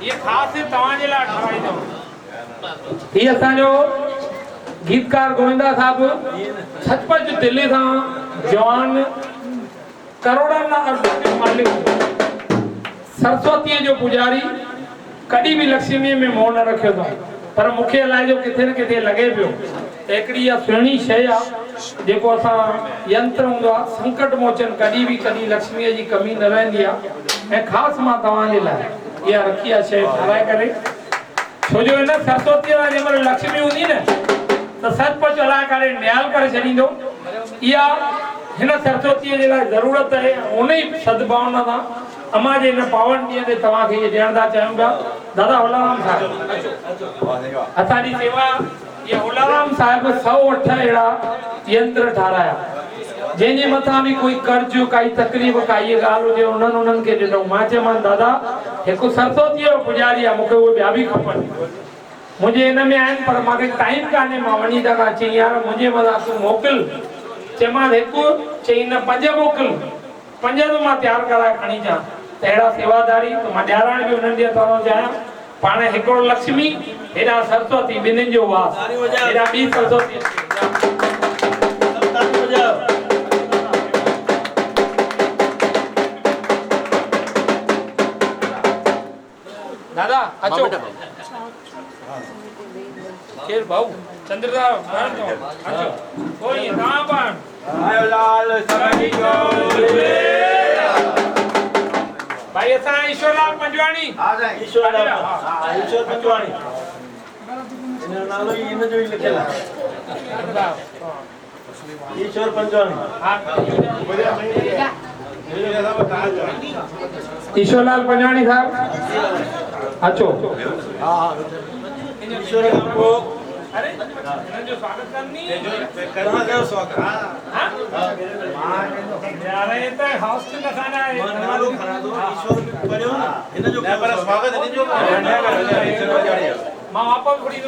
ये खास तवाजे ला ठराई दो ये असांजो गीतकार गोविंदा साहब सचपच दिल्ली था जवान करोड़न ना अरबन जो मालिक सरस्वती जो पुजारी कदी भी लक्ष्मी में मोह न रखियो था पर मुखे अलाए जो किथे न किथे लगे पियो एकड़ी या सुहिणी शय आ जेको असा यंत्र हुंदो आ संकट मोचन कदी लक्ष्मी जी कमी न रहंदी आ ए खास मां तवां जे लाए या रखी आ शय ठाराए करे छो जो इन सरस्वती ला जेमल लक्ष्मी हुंदी न तो सचपच अलाए करे न्याल करे छडींदो या हिन सरस्वती जे लाए जरूरत है उन्हीं सद्भावना दा अमा जे इन पावन ॾींहं ते तव्हां खे ये ॾियण था चाहियूं पिया दादा होलाराम साहिब असांजी सेवा ये होलाराम साहिब 108 अहिड़ा यंत्र ठाराया जंहिंजे मथां बि कोई कर्ज काई तकलीफ़ काई ॻाल्हि हुजे उन्हनि खे ॾिनो मां चयोमांसि दादा हिकु सरस्वती जो पुजारी आहे मूंखे उहे ॿिया बि खपनि मुंहिंजे हिन में आहिनि पर मूंखे टाइम कान्हे मां वञी था चई यार मुंहिंजे मथां तूं मोकिल चयोमांसि हिकु चई न 5 मोकिल 5 तो मां तैयार कराए खणी अचां त अहिड़ा सेवादारी त मां ॾियारण बि उन्हनि जे तरफ़ चाहियां पाण हिकिड़ो लक्ष्मी हेॾा सरस्वती ॿिन्हिनि जो वास हेॾा ॿी सरस्वती दादा अचो केर भाऊ चंद्रराव अचो कोई कहां पण आयो लाल सभी जो भाई असा ईश्वरलाल पंजवाणी हां साईं ईश्वरलाल हां ईश्वर पंजवाणी इन नालो ही इन जो ही लिखियल है ईश्वर पंजवाणी हां ईश्वरलाल पंजवाणी साहब अचो हां हां ईश्वर को अरे इनजो स्वागत करनी करना जो स्वागत हां यार ये तो हाउस के खाना है नालो खाना दो ईश्वर पर्यो ना इनजो स्वागत इनजो मां वापस खड़ी